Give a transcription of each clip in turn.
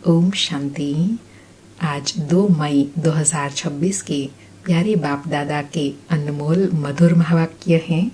ओम शांति। आज 2 मई 2026 के प्यारे बाप दादा के अनमोल मधुर महावाक्य हैं।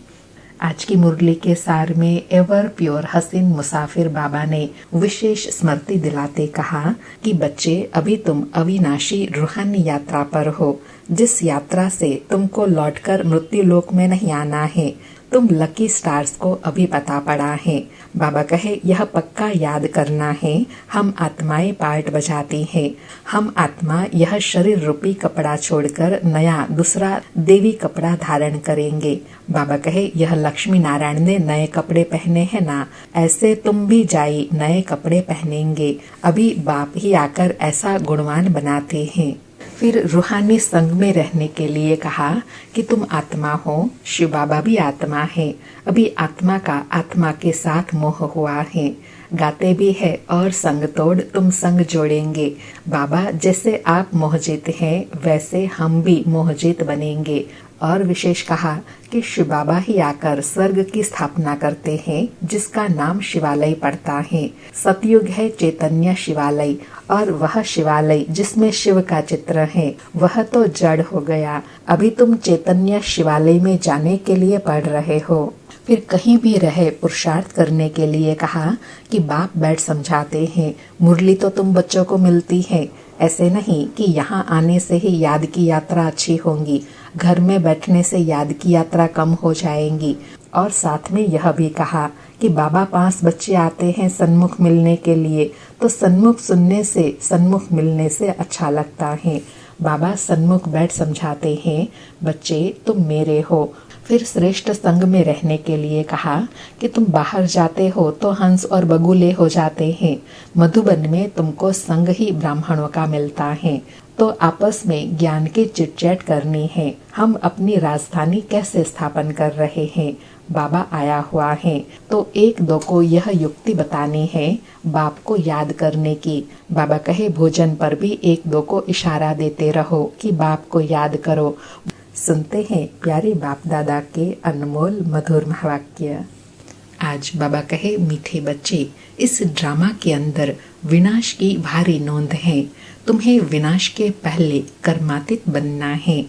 आज की मुरली के सार में एवर प्योर हसीन मुसाफिर बाबा ने विशेष स्मृति दिलाते कहा कि बच्चे, अभी तुम अविनाशी रूहानी यात्रा पर हो, जिस यात्रा से तुमको लौटकर मृत्यु लोक में नहीं आना है। तुम लकी स्टार्स को अभी पता पड़ा है। बाबा कहे, यह पक्का याद करना है, हम आत्माएं पार्ट बजाती हैं। हम आत्मा यह शरीर रूपी कपड़ा छोड़कर नया दूसरा देवी कपड़ा धारण करेंगे। बाबा कहे, यह लक्ष्मी नारायण ने नए कपड़े पहने हैं ना, ऐसे तुम भी जाई नए कपड़े पहनेंगे। अभी बाप ही आकर ऐसा गुणवान बनाते हैं। फिर रूहानी संग में रहने के लिए कहा कि तुम आत्मा हो, शिव बाबा भी आत्मा है। अभी आत्मा का आत्मा के साथ मोह हुआ है। गाते भी है और संग तोड़ तुम संग जोड़ेंगे। बाबा, जैसे आप मोहजित हैं वैसे हम भी मोहजित बनेंगे। और विशेष कहा कि शिव बाबा ही आकर स्वर्ग की स्थापना करते हैं, जिसका नाम शिवालय पड़ता है। सतयुग है चैतन्य शिवालय, और वह शिवालय जिसमें शिव का चित्र है वह तो जड़ हो गया। अभी तुम चैतन्य शिवालय में जाने के लिए पढ़ रहे हो। फिर कहीं भी रहे पुरुषार्थ करने के लिए कहा कि बाप बैठ समझाते हैं। मुरली तो तुम बच्चों को मिलती है, ऐसे नहीं कि यहाँ आने से ही याद की यात्रा अच्छी होंगी, घर में बैठने से याद की यात्रा कम हो जाएंगी। और साथ में यह भी कहा कि बाबा 5 बच्चे आते हैं सन्मुख मिलने के लिए, तो सन्मुख सुनने से सन्मुख मिलने से अच्छा लगता है। बाबा सन्मुख बैठ समझाते हैं, बच्चे तुम मेरे हो। फिर श्रेष्ठ संग में रहने के लिए कहा कि तुम बाहर जाते हो तो हंस और बगुले हो जाते हैं। मधुबन में तुमको संग ही ब्राह्मणों का मिलता है, तो आपस में ज्ञान की चिटचैट करनी है। हम अपनी राजधानी कैसे स्थापन कर रहे हैं। बाबा आया हुआ है, तो 1-2 को यह युक्ति बतानी है बाप को याद करने की। बाबा कहे, भोजन पर भी 1-2 को इशारा देते रहो कि बाप को याद करो। सुनते हैं प्यारे बाप दादा के अनमोल मधुर महावाक्य। आज बाबा कहे, मीठे बच्चे, इस ड्रामा के अंदर विनाश की भारी नोंद है। तुम्हें विनाश के पहले कर्मातीत बनना है।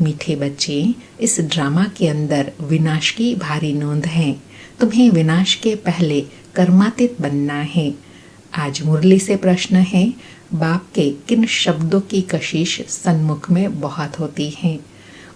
मीठे बच्चे, इस ड्रामा के अंदर विनाश की भारी नोंद है। तुम्हें विनाश के पहले कर्मातीत बनना है। आज मुरली से प्रश्न है, बाप के किन शब्दों की कशिश सन्मुख में बहुत होती है।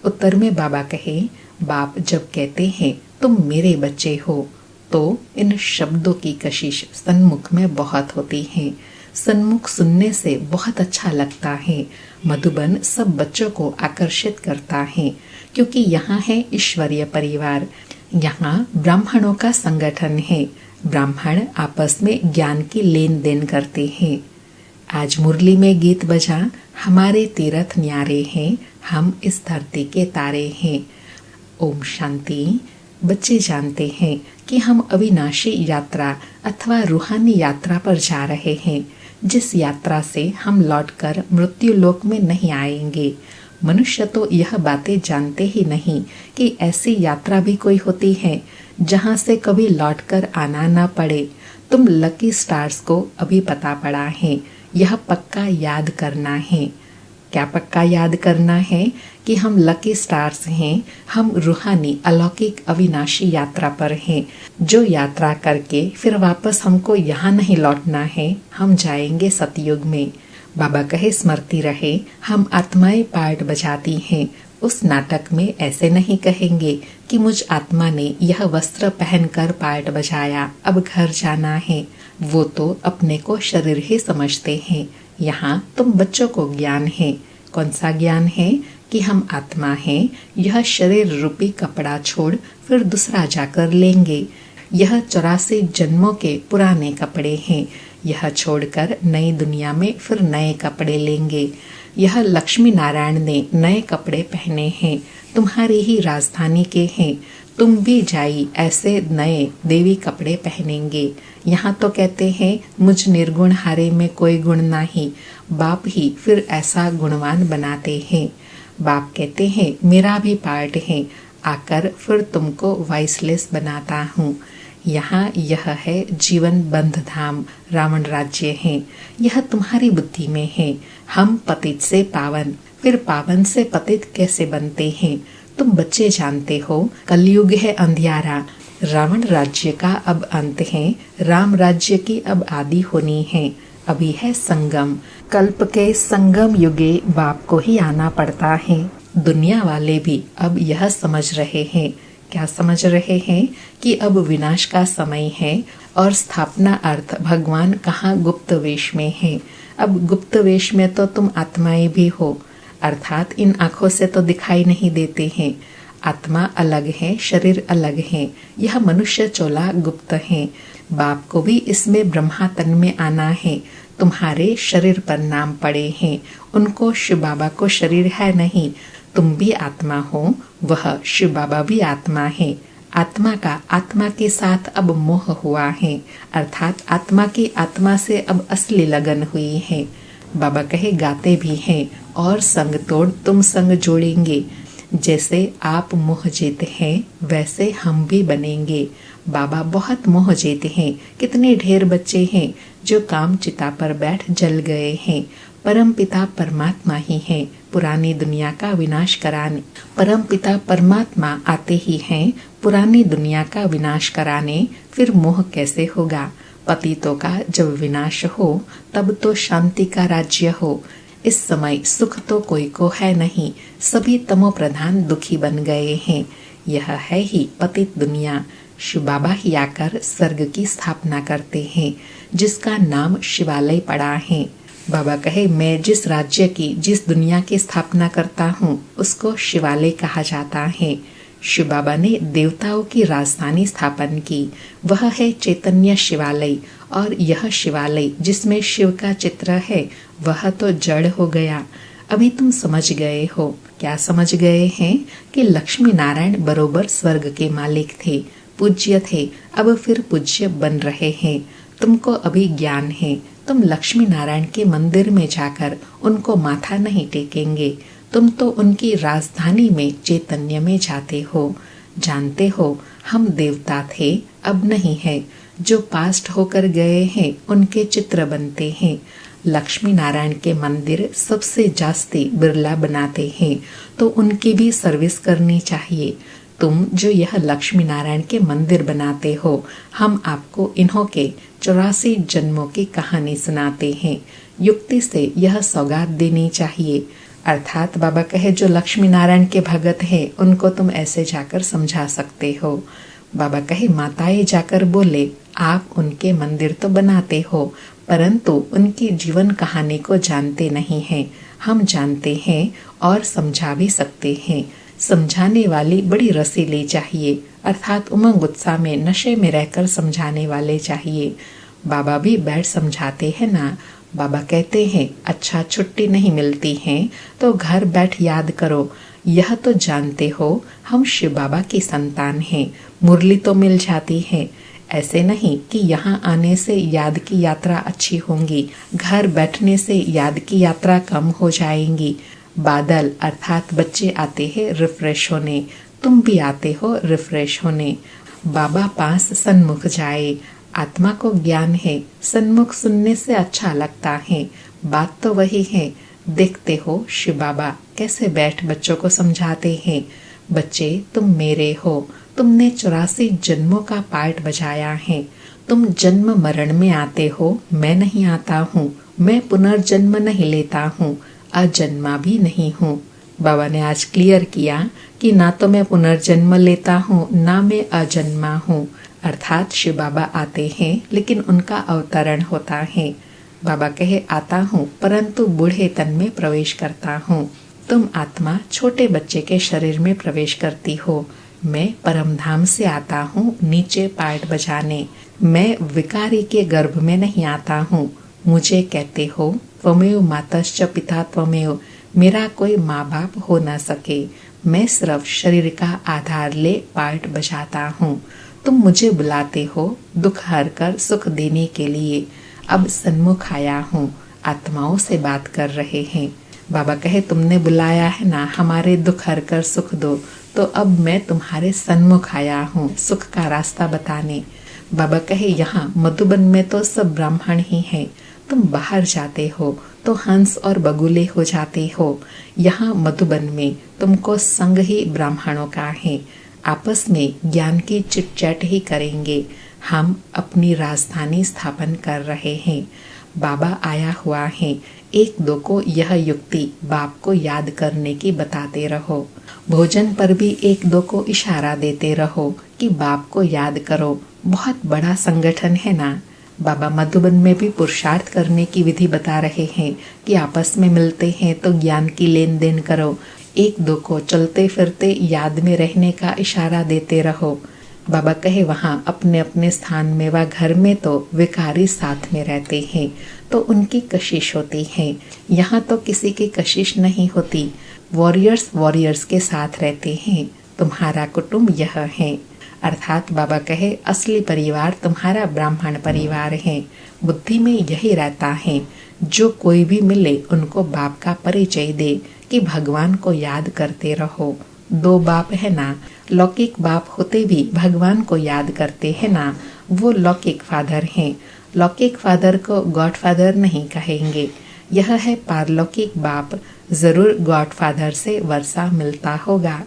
उत्तर में बाबा कहे, बाप जब कहते हैं तुम मेरे बच्चे हो, तो इन शब्दों की कशिश सन्मुख में बहुत होती है। सन्मुख सुनने से बहुत अच्छा लगता है। मधुबन सब बच्चों को आकर्षित करता है, क्योंकि यहाँ है ईश्वरीय परिवार। यहाँ ब्राह्मणों का संगठन है। ब्राह्मण आपस में ज्ञान की लेन देन करते हैं। आज मुरली में गीत बजा, हमारे तीर्थ न्यारे हैं, हम इस धरती के तारे हैं। ओम शांति। बच्चे जानते हैं कि हम अविनाशी यात्रा अथवा रूहानी यात्रा पर जा रहे हैं, जिस यात्रा से हम लौटकर मृत्यु लोक में नहीं आएंगे। मनुष्य तो यह बातें जानते ही नहीं कि ऐसी यात्रा भी कोई होती है जहाँ से कभी लौटकर आना न पड़े। तुम लकी स्टार्स को अभी पता पड़ा है, यह पक्का याद करना है। क्या पक्का याद करना है कि हम लकी स्टार्स हैं। हम रूहानी अलौकिक अविनाशी यात्रा पर हैं, जो यात्रा करके फिर वापस हमको यहाँ नहीं लौटना है, हम जाएंगे सतयुग में। बाबा कहे, स्मृति रहे, हम आत्माएं पार्ट बजाती हैं। उस नाटक में ऐसे नहीं कहेंगे कि मुझ आत्मा ने यह वस्त्र पहनकर पार्ट बजाया, अब घर जाना है। वो तो अपने को शरीर ही समझते हैं। यहाँ तुम बच्चों को ज्ञान है। कौन सा ज्ञान है कि हम आत्मा हैं। यह शरीर रूपी कपड़ा छोड़ फिर दूसरा जाकर लेंगे। यह 84 जन्मों के पुराने कपड़े हैं। यह छोड़कर नई दुनिया में फिर नए कपड़े लेंगे। यह लक्ष्मी नारायण ने नए कपड़े पहने हैं, तुम्हारी ही राजधानी के हैं। तुम भी जाई ऐसे नए देवी कपड़े पहनेंगे। यहाँ तो कहते हैं मुझ निर्गुण हारे में कोई गुण नहीं। बाप ही फिर ऐसा गुणवान बनाते हैं। बाप कहते हैं मेरा भी पार्ट है, आकर फिर तुमको वाइसलेस बनाता हूँ। यहाँ यह है जीवन बंध धाम, रावण राज्य है। यह तुम्हारी बुद्धि में है। हम पतित से पावन, फिर पावन से पतित कैसे बनते हैं? तुम बच्चे जानते हो, कलयुग है अंधियारा। रावण राज्य का अब अंत है, राम राज्य की अब आदि होनी है। अभी है संगम, कल्प के संगम युगे बाप को ही आना पड़ता है। दुनिया वाले भी अब यह समझ रहे हैं। क्या समझ रहे हैं? कि अब विनाश का समय है और स्थापना अर्थ भगवान कहाँ गुप्त वेश में है। अब गुप्त वेश में तो तुम आत्माएं भी हो, अर्थात इन आँखों से तो दिखाई नहीं देते हैं। आत्मा अलग है, शरीर अलग है। यह मनुष्य चोला गुप्त है। बाप को भी इसमें ब्रह्मा तन में आना है। तुम्हारे शरीर पर नाम पड़े हैं, उनको शिव बाबा को शरीर है नहीं। तुम भी आत्मा हो, वह शिव बाबा भी आत्मा है। आत्मा का आत्मा के साथ अब मोह हुआ है, अर्थात आत्मा की आत्मा से अब असली लगन हुई है। बाबा कहे गाते भी हैं, और संग तोड़ तुम संग जोड़ेंगे। जैसे आप मोह जीत हैं, वैसे हम भी बनेंगे। बाबा बहुत मोह जीत हैं। कितने ढेर बच्चे हैं जो काम चिता पर बैठ जल गए हैं। परम पिता परमात्मा ही हैं, पुरानी दुनिया का विनाश कराने। परम पिता परमात्मा आते ही हैं पुरानी दुनिया का विनाश कराने। फिर मोह कैसे होगा? पतितों का जब विनाश हो, तब तो शांति का राज्य हो। इस समय सुख तो कोई को है नहीं, सभी तमो प्रधान दुखी बन गए हैं। यह है ही पतित दुनिया। शिव बाबा ही आकर स्वर्ग की स्थापना करते हैं, जिसका नाम शिवालय पड़ा है। बाबा कहे मैं जिस राज्य की, जिस दुनिया की स्थापना करता हूँ, उसको शिवालय कहा जाता है। शिव बाबा ने देवताओं की राजधानी स्थापन की, वह है चैतन्य शिवालय। और यह शिवालय जिसमें शिव का चित्र है, वह तो जड़ हो गया। अभी तुम समझ गए हो। क्या समझ गए हैं? कि लक्ष्मी नारायण बरोबर स्वर्ग के मालिक थे, पूज्य थे, अब फिर पूज्य बन रहे हैं। तुमको अभी ज्ञान है। तुम लक्ष्मी नारायण के मंदिर में जाकर उनको माथा नहीं टेकेंगे। तुम तो उनकी राजधानी में चैतन्य में जाते हो। जानते हो हम देवता थे, अब नहीं है। जो पास्ट होकर गए हैं, उनके चित्र बनते हैं। लक्ष्मी नारायण के मंदिर सबसे जास्ती बिरला बनाते हैं, तो उनकी भी सर्विस करनी चाहिए। तुम जो यह लक्ष्मी नारायण के मंदिर बनाते हो, हम आपको इन्हों के 84 जन्मों की कहानी सुनाते हैं। युक्ति से यह सौगात देनी चाहिए। अर्थात बाबा कहे जो लक्ष्मी नारायण के भगत हैं, उनको तुम ऐसे जाकर समझा सकते हो। बाबा कहे माताएं जाकर बोले आप उनके मंदिर तो बनाते हो, परंतु उनकी जीवन कहानी को जानते नहीं हैं। हम जानते हैं और समझा भी सकते हैं। समझाने वाली बड़ी रसीली चाहिए, अर्थात उमंग उत्साह में नशे में रहकर समझाने वाले चाहिए। बाबा भी बैठ समझाते हैं ना। बाबा कहते हैं अच्छा छुट्टी नहीं मिलती है तो घर बैठ याद करो। यह तो जानते हो हम शिव बाबा की संतान हैं, मुरली तो मिल जाती है। ऐसे नहीं कि यहाँ आने से याद की यात्रा अच्छी होंगी, घर बैठने से याद की यात्रा कम हो जाएंगी। बादल अर्थात बच्चे आते हैं रिफ्रेश होने, तुम भी आते हो रिफ्रेश होने। बाबा पास सन्मुख जाए। आत्मा को ज्ञान है, सन्मुख सुनने से अच्छा लगता है। बात तो वही है। देखते हो शिव बाबा कैसे बैठ बच्चों को समझाते हैं। बच्चे तुम मेरे हो, तुमने 84 जन्मों का पार्ट बजाया है। तुम जन्म मरण में आते हो, मैं नहीं आता हूँ। मैं पुनर्जन्म नहीं लेता हूँ, अजन्मा भी नहीं हूँ। बाबा ने आज क्लियर किया कि ना तो मैं पुनर्जन्म लेता हूँ, ना मैं अजन्मा हूँ। अर्थात शिव बाबा आते हैं, लेकिन उनका अवतरण होता है। बाबा कहे आता हूँ, परंतु बूढ़े तन में प्रवेश करता हूँ। तुम आत्मा छोटे बच्चे के शरीर में प्रवेश करती हो। मैं परम धाम से आता हूँ नीचे पार्ट बजाने। मैं विकारी के गर्भ में नहीं आता हूँ। मुझे कहते हो त्वमेव मातश्च पिता त्वमेव, मेरा कोई माँ बाप हो न सके। मैं सिर्फ शरीर का आधार ले पार्ट बजाता हूँ। तुम मुझे बुलाते हो दुख हर कर सुख देने के लिए। अब सन्मुख आया हूँ, आत्माओं से बात कर रहे हैं। बाबा कहे तुमने बुलाया है ना हमारे दुख हर कर सुख दो, तो अब मैं तुम्हारे सन्मुख आया हूँ सुख का रास्ता बताने। बाबा कहे यहाँ मधुबन में तो सब ब्राह्मण ही हैं, तुम बाहर जाते हो तो हंस और बगुले हो जाते हो। यहाँ मधुबन में तुमको संग ही ब्राह्मणों का है, आपस में ज्ञान की चिटचैट ही करेंगे। हम अपनी राजधानी स्थापन कर रहे हैं, बाबा आया हुआ है। एक दो को यह युक्ति बाप को याद करने की बताते रहो। भोजन पर भी एक दो को इशारा देते रहो कि बाप को याद करो, बहुत बड़ा संगठन है ना। बाबा मधुबन में भी पुरुषार्थ करने की विधि बता रहे हैं कि आपस में मिलते हैं तो ज्ञान की लेन देन करो। एक दो को चलते फिरते याद में रहने का इशारा देते रहो। बाबा कहे वहाँ अपने अपने स्थान में व घर में तो विकारी साथ में रहते हैं तो उनकी कशिश होती है। यहाँ तो किसी की कशिश नहीं होती, वॉरियर्स के साथ रहते हैं। तुम्हारा कुटुंब यह है। अर्थात बाबा कहे असली परिवार तुम्हारा ब्राह्मण परिवार है। बुद्धि में यही रहता है, जो कोई भी मिले उनको बाप का परिचय दे कि भगवान को याद करते रहो। दो बाप है ना, लौकिक बाप होते भी भगवान को याद करते हैं ना, वो लौकिक फादर हैं। लौकिक फादर को गॉड फादर नहीं कहेंगे। यह है पारलौकिक बाप, जरूर गॉड फादर से वर्षा मिलता होगा।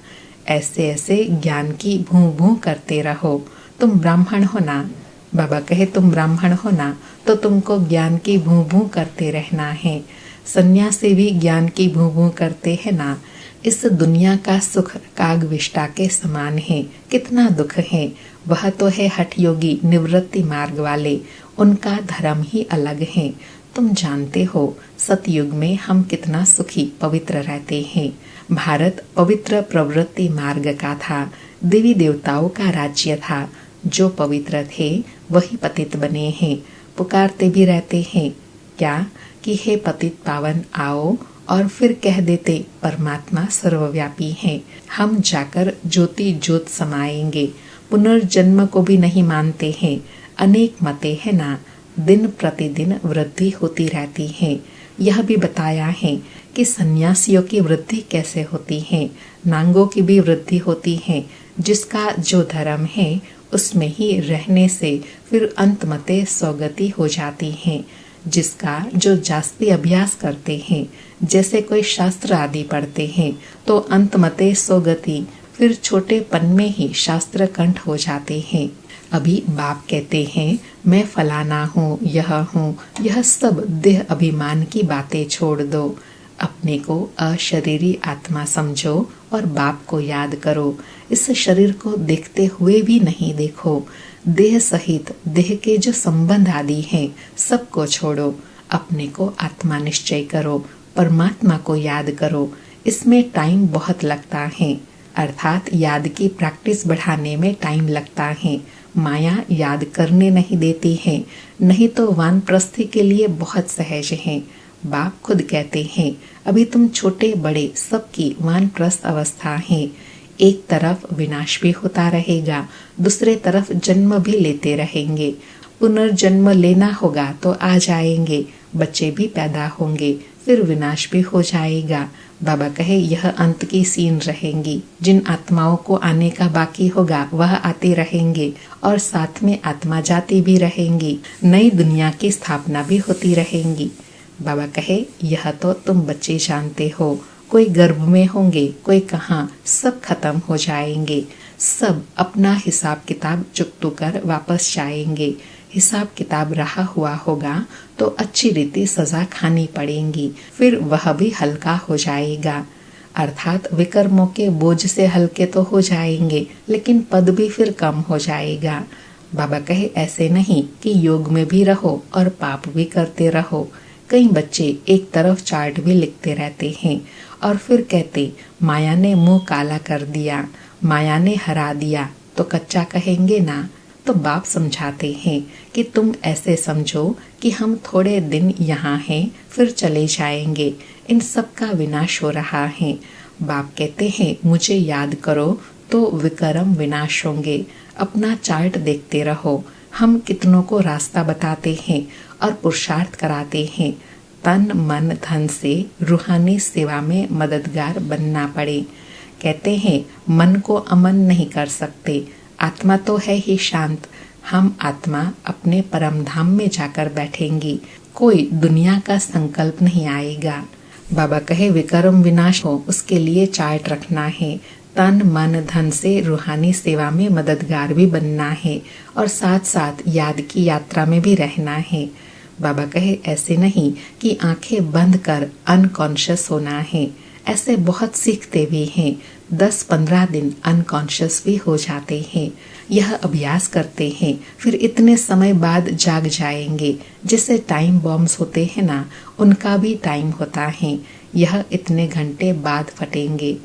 ऐसे ऐसे ज्ञान की भूं भूं करते रहो। तुम ब्राह्मण हो ना, बाबा कहे तुम ब्राह्मण हो ना तो तुमको ज्ञान की भूं भूं करते रहना है। सन्यासी भी ज्ञान की भूं भूं करते हैं ना। इस दुनिया का सुख कागविष्टा के समान है, कितना दुख है। वह तो है हठ योगी निवृत्ति मार्ग वाले, उनका धर्म ही अलग है। तुम जानते हो सतयुग में हम कितना सुखी पवित्र रहते हैं। भारत पवित्र प्रवृत्ति मार्ग का था, देवी देवताओं का राज्य था। जो पवित्र थे वही पतित बने हैं। पुकारते भी रहते हैं क्या कि हे पतित पावन आओ, और फिर कह देते परमात्मा सर्वव्यापी है। हम जाकर ज्योति ज्योत समाएंगे। पुनर्जन्म को भी नहीं मानते हैं। अनेक मते है ना, दिन प्रतिदिन वृद्धि होती रहती है। यह भी बताया है कि सन्यासियों की वृद्धि कैसे होती है, नांगों की भी वृद्धि होती है। जिसका जो धर्म है उसमें ही रहने से फिर अंत मते सौगति हो जाती है। जिसका जो जास्ती अभ्यास करते हैं, जैसे कोई शास्त्र आदि पढ़ते हैं तो अंत मते सौगति, फिर छोटेपन में ही शास्त्र कंठ हो जाते हैं। अभी बाप कहते हैं मैं फलाना हूँ, यह सब देह अभिमान की बातें छोड़ दो। अपने को अशरीरी आत्मा समझो और बाप को याद करो। इस शरीर को देखते हुए भी नहीं देखो। देह सहित देह के जो संबंध आदि हैं सबको छोड़ो। अपने को आत्मा निश्चय करो, परमात्मा को याद करो। इसमें टाइम बहुत लगता है, अर्थात याद की प्रैक्टिस बढ़ाने में टाइम लगता है। माया याद करने नहीं देती है, नहीं तो वानप्रस्थी के लिए बहुत सहज है। बाप खुद कहते हैं अभी तुम छोटे बड़े सबकी वानप्रस्थ अवस्था है। एक तरफ विनाश भी होता रहेगा, दूसरे तरफ जन्म भी लेते रहेंगे। पुनर्जन्म लेना होगा तो आ जाएंगे, बच्चे भी पैदा होंगे, फिर विनाश भी हो जाएगा। बाबा कहे यह अंत की सीन रहेंगी। जिन आत्माओं को आने का बाकी होगा वह आते रहेंगे और साथ में आत्मा जाती भी रहेंगी। नई दुनिया की स्थापना भी होती रहेंगी। बाबा कहे यह तो तुम बच्चे जानते हो, कोई गर्भ में होंगे, कोई कहाँ, सब खत्म हो जाएंगे। सब अपना हिसाब किताब चुकतू कर वापस जाएंगे। हिसाब किताब रहा हुआ होगा तो अच्छी रीति सजा खानी पड़ेगी, फिर वह भी हल्का हो जाएगा। अर्थात विकर्मों के बोझ से हल्के तो हो जाएंगे, लेकिन पद भी फिर कम हो जाएगा। बाबा कहे ऐसे नहीं कि योग में भी रहो और पाप भी करते रहो। कई बच्चे एक तरफ चार्ट भी लिखते रहते हैं और फिर कहते माया ने मुंह काला कर दिया, माया ने हरा दिया, तो कच्चा कहेंगे ना। तो बाप समझाते हैं कि तुम ऐसे समझो कि हम थोड़े दिन यहाँ हैं, फिर चले जाएंगे। इन सब का विनाश हो रहा है। बाप कहते हैं मुझे याद करो तो विकर्म विनाश होंगे। अपना चार्ट देखते रहो। हम कितनों को रास्ता बताते हैं और पुरुषार्थ कराते हैं। तन मन धन से रूहानी सेवा में मददगार बनना पड़े। कहते हैं मन को अमन नहीं कर सकते, आत्मा तो है ही शांत। हम आत्मा अपने परम धाम में जाकर बैठेंगी, कोई दुनिया का संकल्प नहीं आएगा। बाबा कहे विकर्म विनाश हो उसके लिए चार्ट रखना है, तन मन धन से रूहानी सेवा में मददगार भी बनना है और साथ साथ याद की यात्रा में भी रहना है। बाबा कहे ऐसे नहीं कि आंखें बंद कर अनकॉन्शियस होना है, ऐसे बहुत सीखते भी हैं। 10-15 दिन अनकॉन्शियस भी हो जाते हैं, यह अभ्यास करते हैं, फिर इतने समय बाद जाग जाएंगे। जिससे टाइम बॉम्ब्स होते हैं ना, उनका भी टाइम होता है, यह इतने घंटे बाद फटेंगे।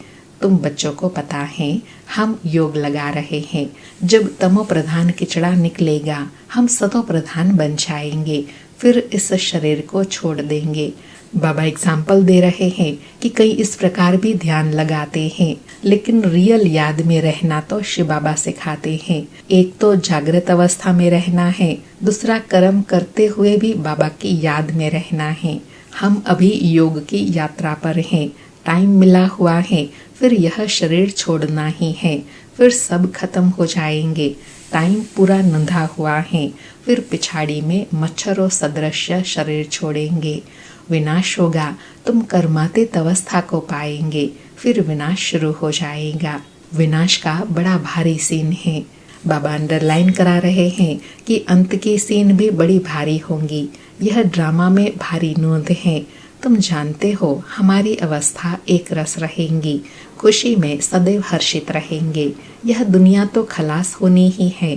तुम बच्चों को पता है हम योग लगा रहे हैं, जब तमो प्रधान किचड़ा निकलेगा हम सतो प्रधान बन जाएंगे, फिर इस शरीर को छोड़ देंगे। बाबा एग्जाम्पल दे रहे हैं कि कई इस प्रकार भी ध्यान लगाते हैं, लेकिन रियल याद में रहना तो शिव बाबा सिखाते हैं। एक तो जागृत अवस्था में रहना है, दूसरा कर्म करते हुए भी बाबा की याद में रहना है। हम अभी योग की यात्रा पर हैं, टाइम मिला हुआ है, फिर यह शरीर छोड़ना ही है, फिर सब खत्म हो जाएंगे। टाइम पूरा नंधा हुआ है, फिर पिछाड़ी में मच्छरों सदृश्य शरीर छोड़ेंगे। विनाश होगा, तुम कर्मातीत अवस्था को पाएंगे, फिर विनाश शुरू हो जाएगा। विनाश का बड़ा भारी सीन है। बाबा अंडरलाइन करा रहे हैं कि अंत की सीन भी बड़ी भारी होंगी। यह ड्रामा में भारी नोंद है। तुम जानते हो हमारी अवस्था एक रस रहेंगी, खुशी में सदैव हर्षित रहेंगे। यह दुनिया तो खलास होनी ही है।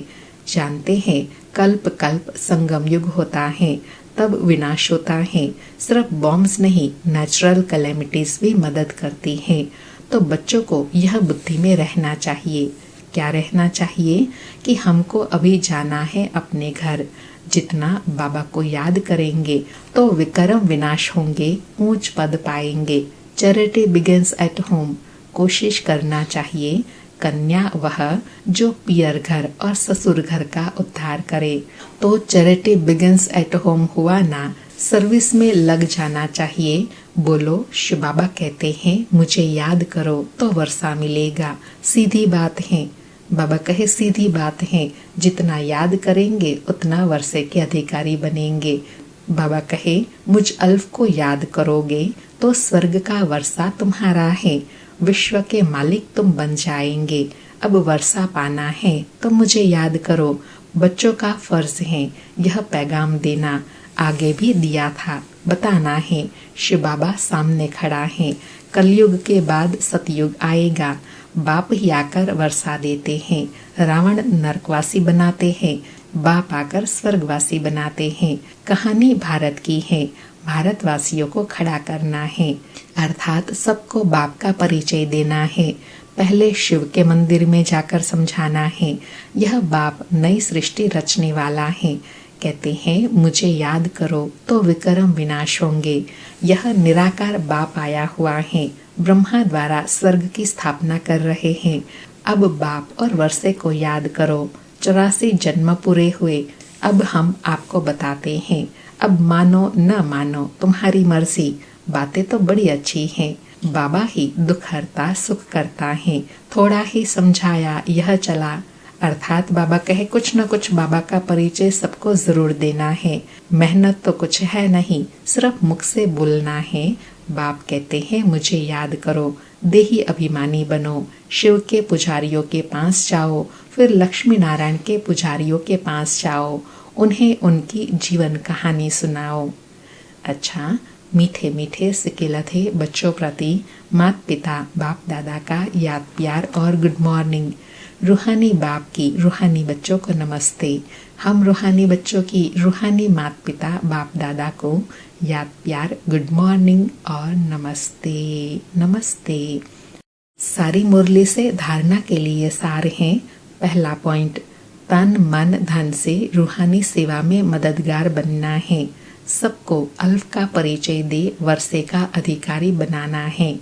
जानते हैं कल्प कल्प संगम युग होता है, तब विनाश होता है। सिर्फ बॉम्ब्स नहीं, नेचुरल कैलेमिटीज भी मदद करती हैं। तो बच्चों को यह बुद्धि में रहना चाहिए। क्या रहना चाहिए कि हमको अभी जाना है अपने घर। जितना बाबा को याद करेंगे तो विकर्म विनाश होंगे, ऊंच पद पाएंगे। Charity begins at home. कोशिश करना चाहिए कन्या वह जो पियर घर और ससुर घर का उद्धार करे। तो चैरिटी बिगिंस एट होम हुआ ना, सर्विस में लग जाना चाहिए। बोलो शिव बाबा कहते हैं मुझे याद करो तो वर्षा मिलेगा। सीधी बात है। बाबा कहे सीधी बात है, जितना याद करेंगे उतना वर्षे के अधिकारी बनेंगे। बाबा कहे मुझ अल्फ को याद करोगे तो स्वर्ग का वर्षा तुम्हारा है, विश्व के मालिक तुम बन जाएंगे। अब वर्षा पाना है तो मुझे याद करो। बच्चों का फर्ज है यह पैगाम देना। आगे भी दिया था, बताना है। शिव बाबा सामने खड़ा है। कलयुग के बाद सतयुग आएगा, बाप ही आकर वर्षा देते हैं। रावण नरकवासी बनाते हैं, बाप आकर स्वर्गवासी बनाते हैं। कहानी भारत की है, भारतवासियों को खड़ा करना है, अर्थात सबको बाप का परिचय देना है। पहले शिव के मंदिर में जाकर समझाना है यह बाप नई सृष्टि रचने वाला है। कहते हैं मुझे याद करो तो विकर्म विनाश होंगे। यह निराकार बाप आया हुआ है, ब्रह्मा द्वारा स्वर्ग की स्थापना कर रहे हैं। अब बाप और वर्षे को याद करो। 84 जन्म पूरे हुए, अब हम आपको बताते हैं। अब मानो न मानो तुम्हारी मर्जी। बातें तो बड़ी अच्छी हैं। बाबा ही दुख हरता सुख करता है। थोड़ा ही समझाया यह चला। अर्थात बाबा कहे कुछ न कुछ बाबा का परिचय सबको जरूर देना है। मेहनत तो कुछ है नहीं, सिर्फ मुख से बोलना है। बाप कहते हैं मुझे याद करो, देही अभिमानी बनो। शिव के पुजारियों के पास जाओ, फिर लक्ष्मी नारायण के पुजारियों के पास जाओ, उन्हें उनकी जीवन कहानी सुनाओ। अच्छा, मीठे मीठे सिकिलथे बच्चों प्रति माता पिता बाप दादा का याद प्यार और गुड मॉर्निंग। रूहानी बाप की रूहानी बच्चों को नमस्ते। हम रूहानी बच्चों की रूहानी माता पिता बाप दादा को याद प्यार गुड मॉर्निंग और नमस्ते नमस्ते। सारी मुरली से धारणा के लिए सार हैं। पहला पॉइंट, तन मन धन से रूहानी सेवा में मददगार बनना है। सबको अल्फ का परिचय दे वर्षे का अधिकारी बनाना है।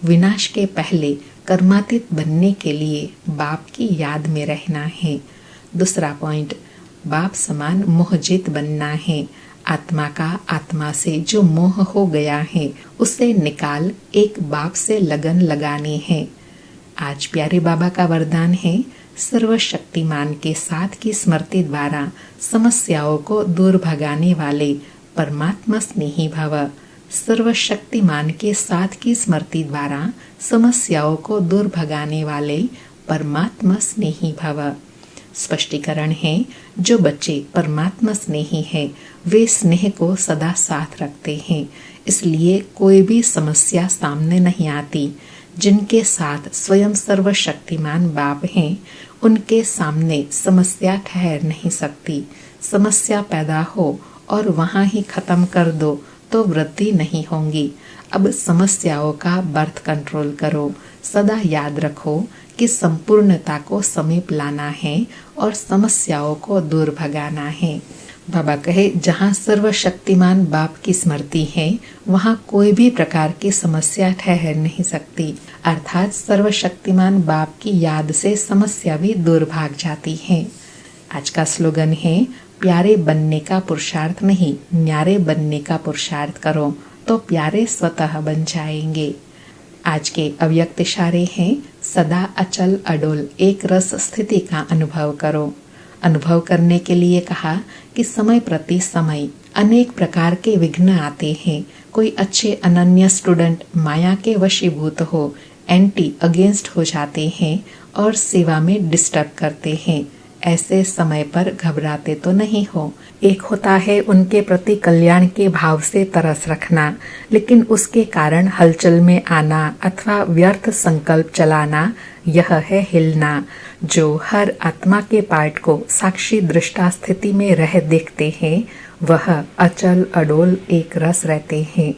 विनाश के पहले कर्मातीत बनने के लिए बाप की याद में रहना है। दूसरा पॉइंट, बाप समान मोहजित बनना है। आत्मा का आत्मा से जो मोह हो गया है उसे निकाल एक बाप से लगन लगानी है। आज प्यारे बाबा का वरदान है, सर्वशक्ति सर्वशक्तिमान के साथ की स्मृति द्वारा समस्याओं को दूर भगाने वाले परमात्मा स्नेही भव। सर्वशक्तिमान के साथ की स्मृति द्वारा समस्याओं को दूर भगाने वाले परमात्मा स्नेही भव। स्पष्टीकरण है, जो बच्चे परमात्मा स्नेही हैं, वे स्नेह को सदा साथ रखते हैं, इसलिए कोई भी समस्या सामने नहीं आती। जिनके साथ स्वयं सर्वशक्तिमान बाप हैं, उनके सामने समस्या ठहर नहीं सकती। समस्या पैदा हो और वहां ही खत्म कर दो तो वृद्धि नहीं होंगी। अब समस्याओं का बर्थ कंट्रोल करो। सदा याद रखो कि संपूर्णता को समीप लाना है और समस्याओं को दूर भगाना है। बाबा कहे, जहाँ सर्वशक्तिमान बाप की स्मृति है, वहाँ कोई भी प्रकार की समस्या ठहर नहीं सकती। अर्थात सर्वशक्तिमान बाप की याद से समस्या भी दूर भाग जाती है। आज का स्लोगन है, प्यारे बनने का पुरुषार्थ नहीं, न्यारे बनने का पुरुषार्थ करो तो प्यारे स्वतः बन जाएंगे। आज के अव्यक्त इशारे हैं, सदा अचल अडोल एक रस स्थिति का अनुभव करो। अनुभव करने के लिए कहा कि समय प्रति समय अनेक प्रकार के विघ्न आते हैं। कोई अच्छे अनन्य स्टूडेंट माया के वशीभूत हो, एंटी अगेंस्ट हो जाते हैं और सेवा में डिस्टर्ब करते हैं। ऐसे समय पर घबराते तो नहीं हो। एक होता है उनके प्रति कल्याण के भाव से तरस रखना, लेकिन उसके कारण हलचल में आना अथवा व्यर्थ संकल्प चलाना, यह है हिलना। जो हर आत्मा के पार्ट को साक्षी दृष्टा स्थिति में रह देखते हैं, वह अचल अडोल एक रस रहते हैं।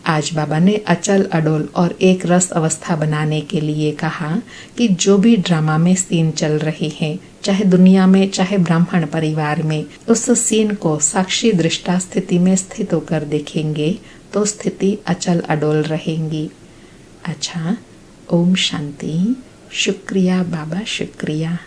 आज बाबा ने अचल अडोल और एक रस अवस्था बनाने के लिए कहा कि जो भी ड्रामा में सीन चल रही है, चाहे दुनिया में चाहे ब्राह्मण परिवार में, उस सीन को साक्षी दृष्टा स्थिति में स्थित होकर देखेंगे तो स्थिति अचल अडोल रहेंगी। अच्छा, ओम शांति। शुक्रिया बाबा, शुक्रिया।